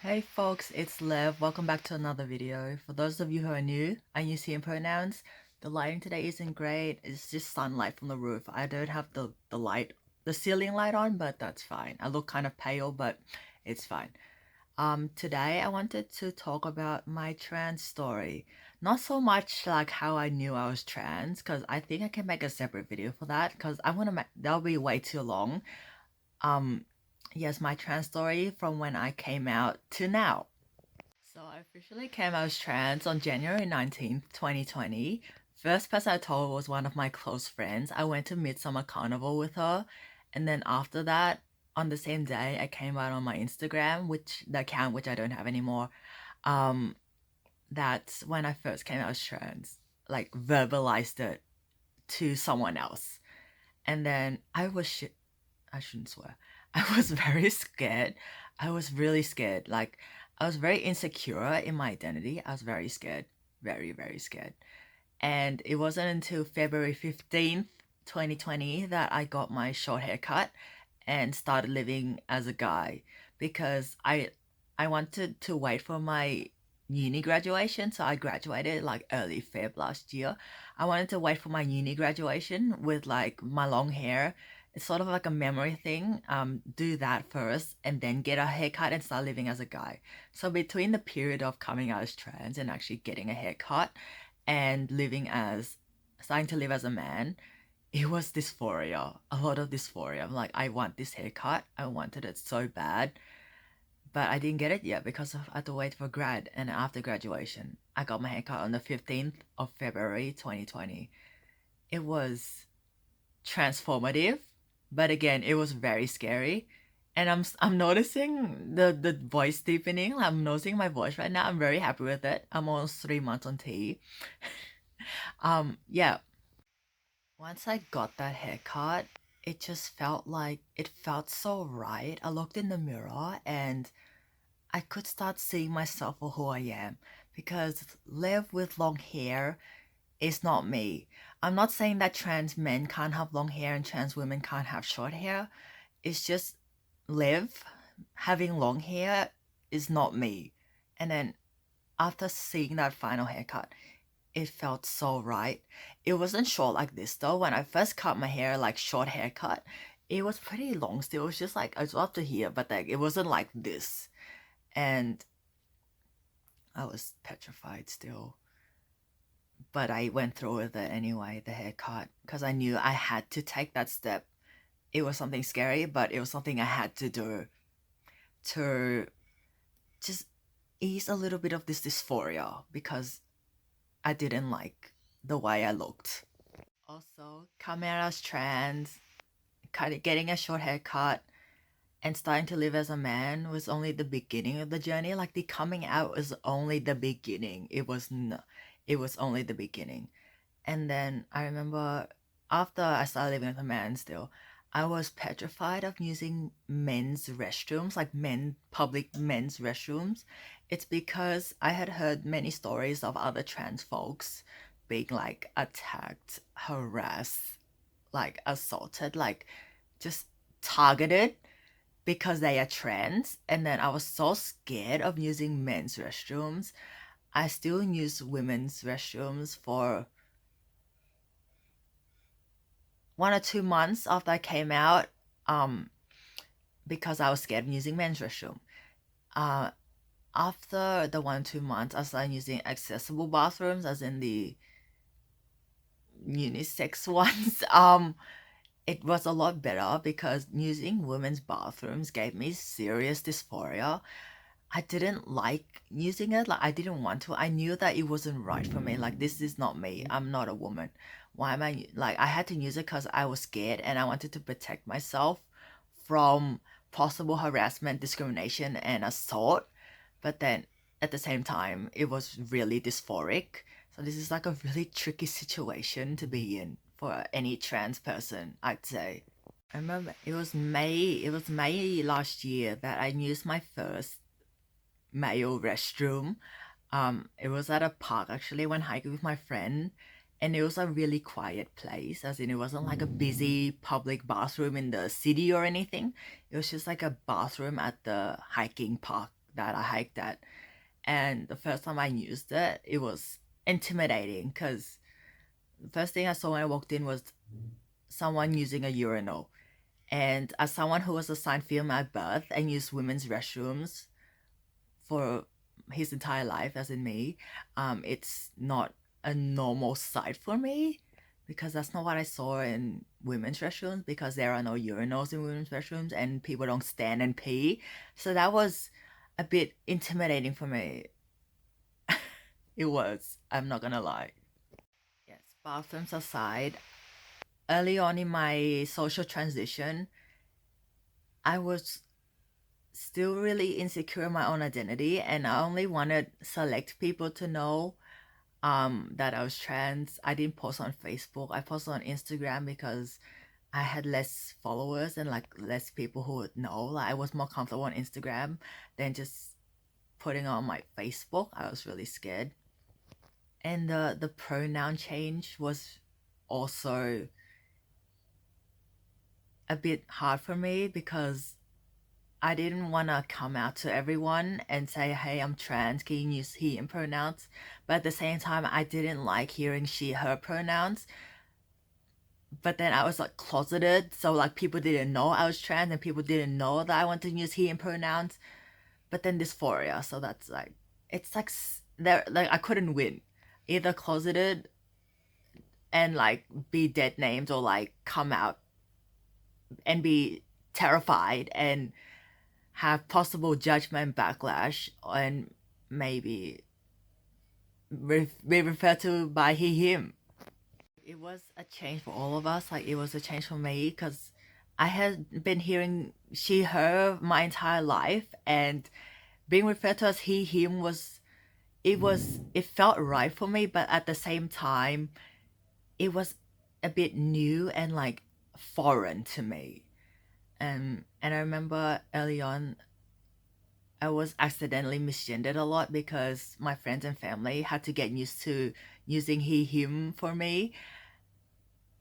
Hey folks, it's Lev. Welcome back to another video. For those of you who are new, I use he and pronouns. The lighting today isn't great. It's just sunlight from the roof. I don't have the ceiling light on, but that's fine. I look kind of pale, but it's fine. Today I wanted to talk about my trans story. Not so much like how I knew I was trans, because I think I can make a separate video for that, because I want to make that'll be way too long. Um, yes, my trans story from when I came out to now. So I officially came out as trans on January 19th, 2020. First person I told was one of my close friends. I went to Midsummer Carnival with her. And then after that, on the same day, I came out on my Instagram, which the account which I don't have anymore. Um, that's when I first came out as trans, like verbalized it to someone else. And then I shouldn't swear. I was very scared. I was really scared. Like, I was very insecure in my identity. I was very scared. Very, very scared. And it wasn't until February 15th, 2020 that I got my short haircut and started living as a guy because I wanted to wait for my uni graduation. So I graduated like early Feb last year. I wanted to wait for my uni graduation with like my long hair. It's sort of like a memory thing. Do that first and then get a haircut and start living as a guy. So between the period of coming out as trans and actually getting a haircut and starting to live as a man, it was dysphoria, a lot of dysphoria. I'm like, I want this haircut. I wanted it so bad, but I didn't get it yet because I had to wait for grad. And after graduation, I got my haircut on the 15th of February 2020. It was transformative, but again, it was very scary. And I'm noticing the voice deepening. I'm noticing my voice right now. I'm very happy with it. I'm almost 3 months on T. Yeah, once I got that haircut, it just felt like it felt so right. I looked in the mirror and I could start seeing myself for who I am because live with long hair is not me. I'm not saying that trans men can't have long hair and trans women can't have short hair. It's just live having long hair is not me. And then after seeing that final haircut, it felt so right. It wasn't short like this though. When I first cut my hair, like short haircut, it was pretty long still. It was just like, I was up to here, but like it wasn't like this. And I was petrified still. But I went through with it anyway, the haircut, because I knew I had to take that step. It was something scary, but it was something I had to do to just ease a little bit of this dysphoria because I didn't like the way I looked. Also, coming out as trans, getting a short haircut, and starting to live as a man was only the beginning of the journey. Like the coming out was only the beginning. It was only the beginning. And then I remember after I started living with a man still, I was petrified of using men's restrooms, like public men's restrooms. It's because I had heard many stories of other trans folks being like attacked, harassed, like assaulted, like just targeted because they are trans. And then I was so scared of using men's restrooms. I still use women's restrooms for 1 or 2 months after I came out, um, because I was scared of using men's restroom. Uh, After the 1 2 months, I started using accessible bathrooms, as in the unisex ones. It was a lot better because using women's bathrooms gave me serious dysphoria. I didn't like using it. Like I didn't want to. I knew that it wasn't right for me. Like this is not me. I'm not a woman. Why am I like I had to use it because I was scared and I wanted to protect myself from possible harassment, discrimination, and assault. But then at the same time, it was really dysphoric. So this is like a really tricky situation to be in for any trans person, I'd say. I remember it was May last year that I used my first male restroom. It was at a park actually. I went hiking with my friend, and it was a really quiet place. As in, it wasn't like a busy public bathroom in the city or anything. It was just like a bathroom at the hiking park that I hiked at. And the first time I used it, it was intimidating because the first thing I saw when I walked in was someone using a urinal. And as someone who was assigned female at birth and used women's restrooms for his entire life, as in me, it's not a normal sight for me because that's not what I saw in women's restrooms because there are no urinals in women's restrooms and people don't stand and pee. So that was a bit intimidating for me. It was, I'm not gonna lie. Yes, bathrooms aside, early on in my social transition, I was still really insecure in my own identity and I only wanted select people to know that I was trans. I didn't post on Facebook. I posted on Instagram because I had less followers and like less people who would know. Like I was more comfortable on Instagram than just putting on my Facebook. I was really scared. And the pronoun change was also a bit hard for me because I didn't want to come out to everyone and say, hey, I'm trans, can you use he and pronouns? But at the same time, I didn't like hearing she, her pronouns. But then I was like closeted, so like people didn't know I was trans and people didn't know that I wanted to use he and pronouns. But then dysphoria, so that's like, it's like, there, like I couldn't win. Either closeted and like be dead named or like come out and be terrified and have possible judgment backlash and maybe be referred to by he him. It was a change for all of us. Like it was a change for me because I had been hearing she her my entire life and being referred to as he him was it felt right for me, but at the same time it was a bit new and like foreign to me. And I remember early on I was accidentally misgendered a lot because my friends and family had to get used to using he, him for me.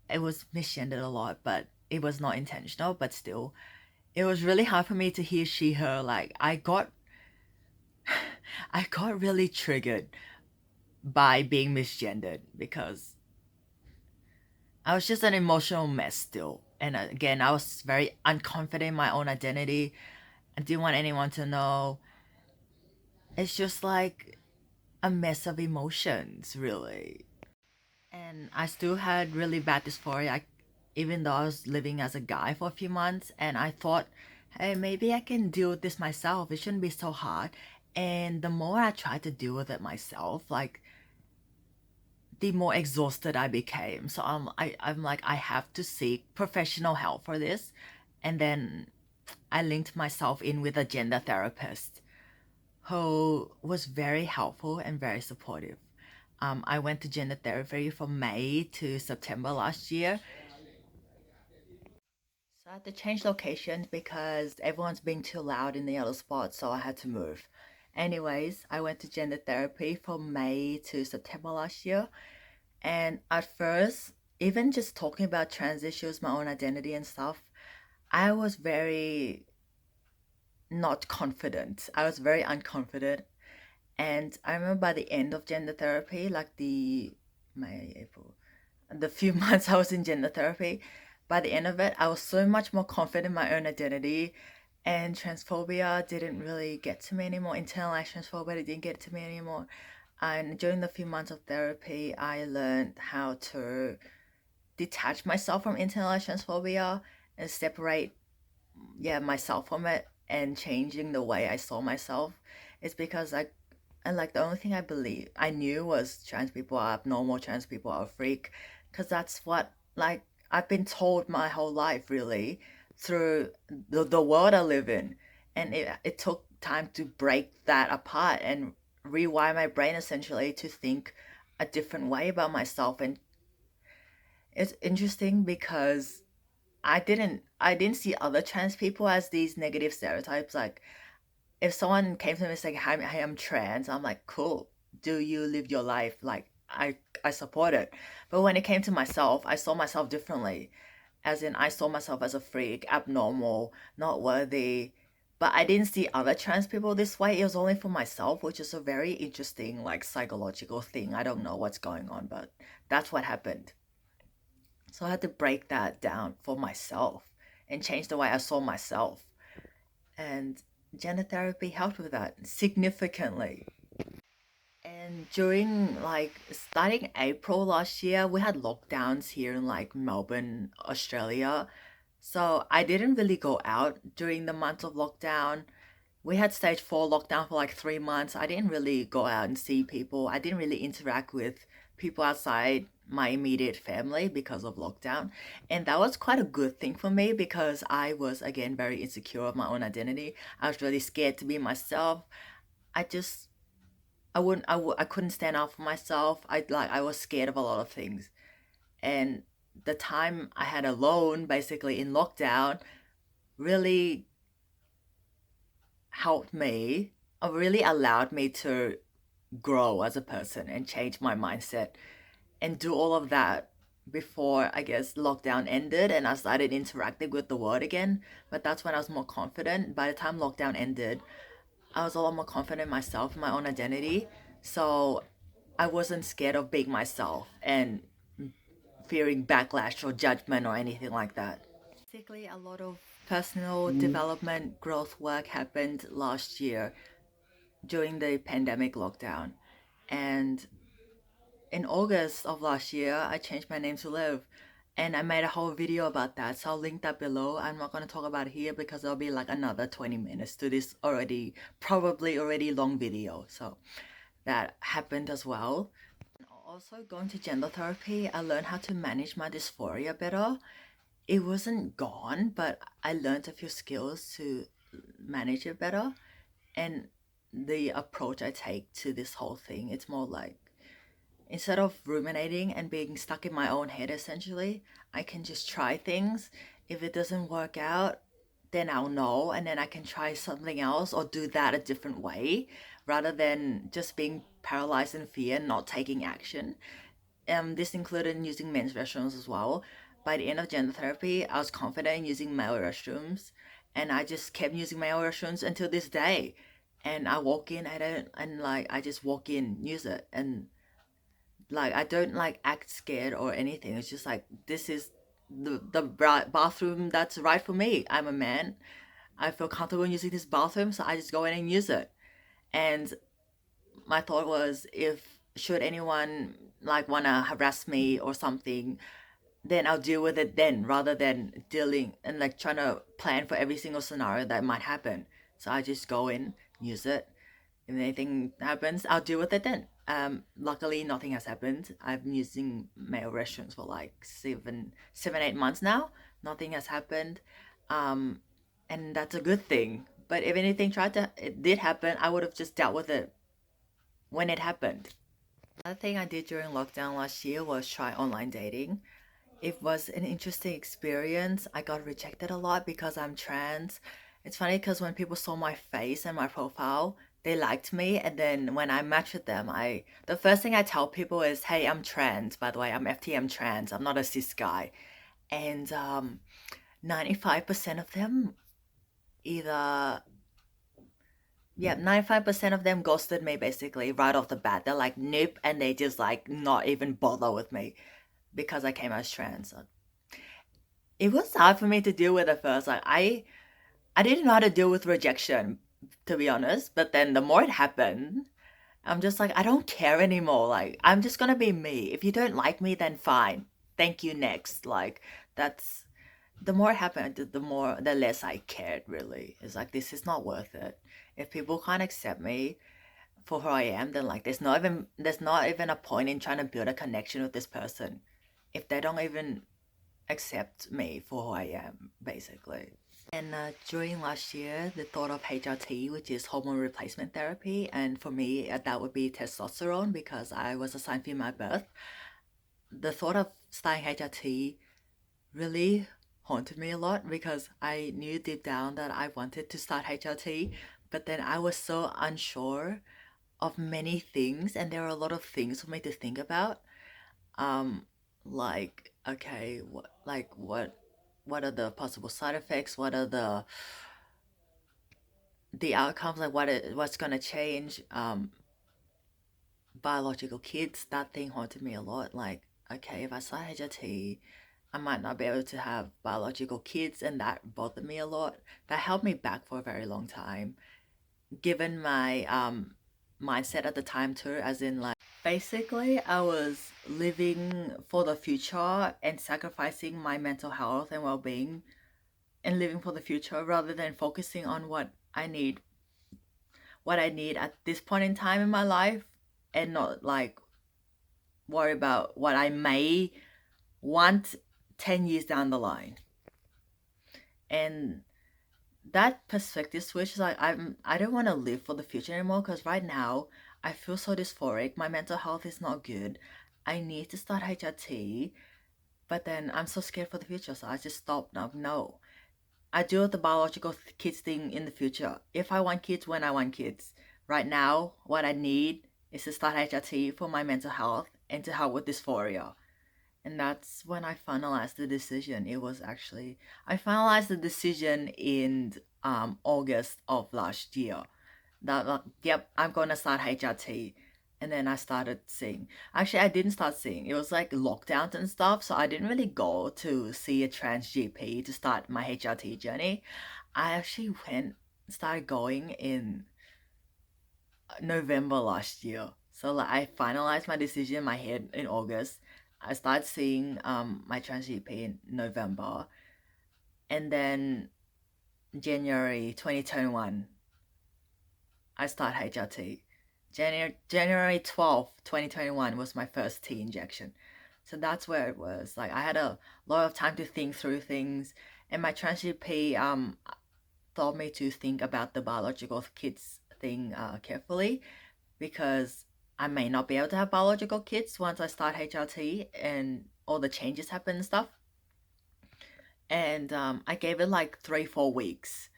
It was misgendered a lot, but it was not intentional, but still. It was really hard for me to hear she, her. Like, I got really triggered by being misgendered because I was just an emotional mess still. And again, I was very unconfident in my own identity. I didn't want anyone to know. It's just like a mess of emotions, really. And I still had really bad dysphoria, even though I was living as a guy for a few months. And I thought, hey, maybe I can deal with this myself. It shouldn't be so hard. And the more I tried to deal with it myself, like the more exhausted I became. So I'm like, I have to seek professional help for this. And then I linked myself in with a gender therapist who was very helpful and very supportive. I went to gender therapy from May to September last year. So I had to change locations because everyone's being too loud in the other spot, so I had to move. Anyways, I went to gender therapy from May to September last year. And at first, even just talking about trans issues, my own identity and stuff, I was very not confident. I was very unconfident. And I remember by the end of gender therapy, like the May, April, the few months I was in gender therapy, by the end of it, I was so much more confident in my own identity. And transphobia didn't really get to me anymore. Internalized transphobia didn't get to me anymore. And during the few months of therapy, I learned how to detach myself from internalized transphobia and separate, yeah, myself from it and changing the way I saw myself. It's because and like the only thing I knew was trans people are abnormal, trans people are a freak, because that's what like I've been told my whole life really through the world I live in, and it took time to break that apart and rewire my brain essentially to think a different way about myself. And it's interesting because I didn't see other trans people as these negative stereotypes. Like if someone came to me and said, hey, I'm trans, I'm like, cool. Do you live your life? Like I support it. But when it came to myself, I saw myself differently. As in I saw myself as a freak, abnormal, not worthy. But I didn't see other trans people this way. It was only for myself, which is a very interesting, like, psychological thing. I don't know what's going on, but that's what happened. So I had to break that down for myself and change the way I saw myself. And gender therapy helped with that significantly. And during, like, starting April last year, we had lockdowns here in, like, Melbourne, Australia. So I didn't really go out during the month of lockdown. We had stage 4 lockdown for like 3 months. I didn't really go out and see people. I didn't really interact with people outside my immediate family because of lockdown. And that was quite a good thing for me because I was, again, very insecure of my own identity. I was really scared to be myself. I just, I couldn't stand up for myself. I was scared of a lot of things. And the time I had alone, basically in lockdown, really helped me, or really allowed me to grow as a person and change my mindset and do all of that before, I guess, lockdown ended and I started interacting with the world again. But that's when I was more confident. By the time lockdown ended, I was a lot more confident in myself, my own identity. So I wasn't scared of being myself and fearing backlash or judgment or anything like that. Basically, a lot of personal development growth work happened last year during the pandemic lockdown. And in August of last year, I changed my name to Liv. And I made a whole video about that. So I'll link that below. I'm not going to talk about it here because there'll be like another 20 minutes to this already, probably already long video. So that happened as well. Also, going to gender therapy, I learned how to manage my dysphoria better. It wasn't gone, but I learned a few skills to manage it better. And the approach I take to this whole thing, it's more like, instead of ruminating and being stuck in my own head, essentially, I can just try things. If it doesn't work out, then I'll know, and then I can try something else or do that a different way rather than just being paralyzed in fear and not taking action. This included using men's restrooms as well. By the end of gender therapy, I was confident in using male restrooms, and I just kept using male restrooms until this day. And I walk in, I don't, and like I just walk in, use it, and like I don't like act scared or anything. It's just like this is the bathroom that's right for me. I'm a man. I feel comfortable in using this bathroom, so I just go in and use it. And my thought was, if should anyone like wanna harass me or something, then I'll deal with it then, rather than dealing and like trying to plan for every single scenario that might happen. So I just go in, use it. If anything happens, I'll deal with it then. Luckily, nothing has happened. I've been using male restrooms for like 8 months now. Nothing has happened, um, and that's a good thing. But if anything it did happen, I would have just dealt with it when it happened. Another thing I did during lockdown last year was try online dating. It was an interesting experience. I got rejected a lot because I'm trans. It's funny because when people saw my face and my profile, they liked me, and then when I match with them, I the first thing I tell people is, "Hey, I'm trans. By the way, I'm FTM trans. I'm not a cis guy." And 95% of them either, yeah, 95% of them ghosted me basically right off the bat. They're like, "Nope," and they just like not even bother with me because I came as trans. It was hard for me to deal with at first. Like I didn't know how to deal with rejection, to be honest. But then the more it happened, I'm just like, I don't care anymore. Like, I'm just gonna be me. If you don't like me, then fine. Thank you, next. Like, that's the more it happened, the less I cared, really. It's like, this is not worth it. If people can't accept me for who I am, then like, there's not even a point in trying to build a connection with this person if they don't even accept me for who I am, basically. And during last year, the thought of HRT, which is hormone replacement therapy, and for me, that would be testosterone because I was assigned female at birth. The thought of starting HRT really haunted me a lot because I knew deep down that I wanted to start HRT, but then I was so unsure of many things, and there were a lot of things for me to think about. Um, like, okay, what are the possible side effects? What are the the outcomes, like what's gonna change, biological kids, that thing haunted me a lot. Like, okay, if I start HRT, I might not be able to have biological kids, and that bothered me a lot. That held me back for a very long time, given my mindset at the time too, as in like basically I was living for the future and sacrificing my mental health and well-being and living for the future rather than focusing on what I need at this point in time in my life, and not like worry about what I may want 10 years down the line. And that perspective switch is like I don't want to live for the future anymore, because right now I feel so dysphoric. My mental health is not good. I need to start HRT, but then I'm so scared for the future, so I just stop now. No, I do the biological kids thing in the future. If I want kids, when I want kids. Right now, what I need is to start HRT for my mental health and to help with dysphoria. And that's when I finalized the decision. I finalized the decision in August of last year. Yep, I'm gonna start HRT. And then I started seeing. Actually, I didn't start seeing. It was like lockdowns and stuff, so I didn't really go to see a trans GP to start my HRT journey. I actually started going in November last year. So like I finalized my decision in my head in August. I started seeing my trans GP in November, and then January 2021 I started HRT. January 12th, 2021 was my first T injection. So that's where it was. Like I had a lot of time to think through things, and my trans GP told me to think about the biological kids thing carefully, because I may not be able to have biological kids once I start HRT and all the changes happen and stuff. And I gave it like 3-4 weeks,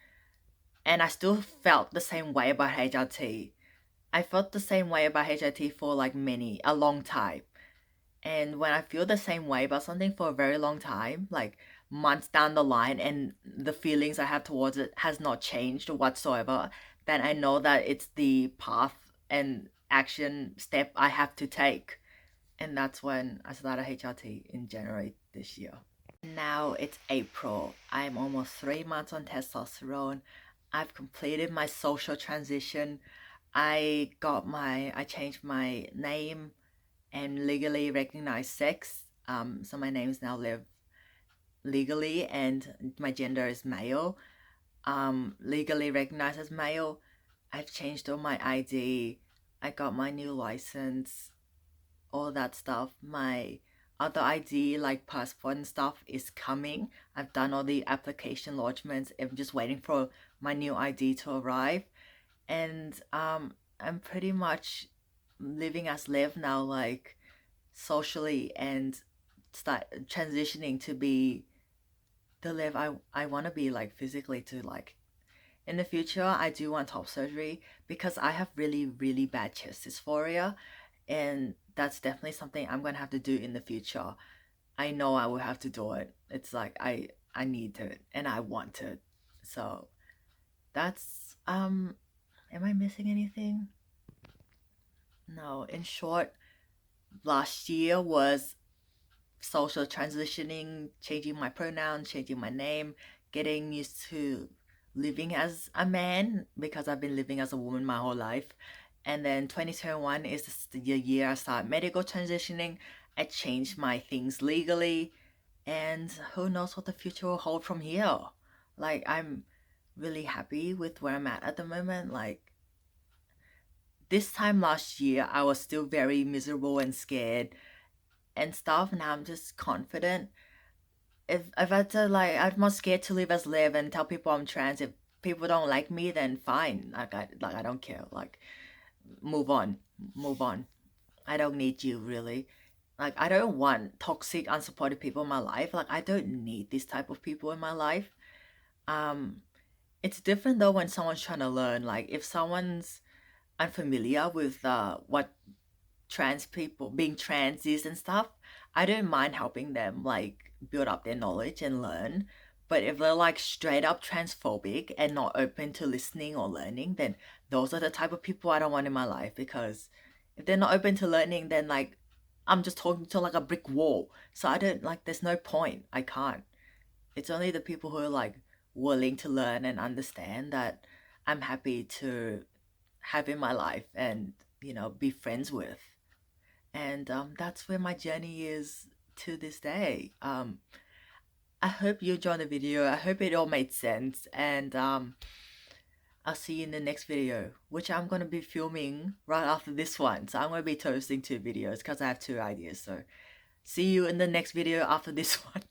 and I still felt the same way about HRT. I felt the same way about HRT for like a long time. And when I feel the same way about something for a very long time, like months down the line, and the feelings I have towards it has not changed whatsoever, then I know that it's the path and action step I have to take. And that's when I started HRT in January this year. Now it's April. I'm almost 3 months on testosterone. I've completed my social transition. I changed my name and legally recognized sex. So my name is now Liv legally, and my gender is male. Legally recognized as male. I've changed all my ID. I got my new license, all that stuff. My other ID, like passport and stuff, is coming. I've done all the application lodgements. I'm just waiting for my new ID to arrive. And I'm pretty much living as Liv now, like socially, and start transitioning to be the Liv I want to be, like physically, to like in the future. I do want top surgery because I have really, really bad chest dysphoria, and that's definitely something I'm gonna have to do in the future. I know I will have to do it. It's like I need it and I want it. So that's am I missing anything? No, in short, last year was social transitioning, changing my pronouns, changing my name, getting used to living as a man because I've been living as a woman my whole life. And then 2021 is the year I start medical transitioning. I changed my things legally, and who knows what the future will hold from here. Like, I'm really happy with where I'm at the moment. Like, this time last year, I was still very miserable and scared and stuff. Now I'm just confident. If I had to, like, I'm not scared to live as Liv and tell people I'm trans. If people don't like me, then fine. I don't care. Like, move on, move on. I don't need you, really. Like, I don't want toxic, unsupportive people in my life. Like, I don't need this type of people in my life. Um, it's different though when someone's trying to learn. Like, if someone's unfamiliar with what trans people being trans is and stuff, I don't mind helping them like build up their knowledge and learn. But if they're like straight up transphobic and not open to listening or learning, then those are the type of people I don't want in my life. Because if they're not open to learning, then like I'm just talking to like a brick wall. So I don't like, there's no point. I can't. It's only the people who are like willing to learn and understand that I'm happy to have in my life and, be friends with. And that's where my journey is to this day. I hope you enjoyed the video. I hope it all made sense. And I'll see you in the next video, which I'm going to be filming right after this one. So I'm going to be toasting two videos because I have two ideas. So see you in the next video after this one.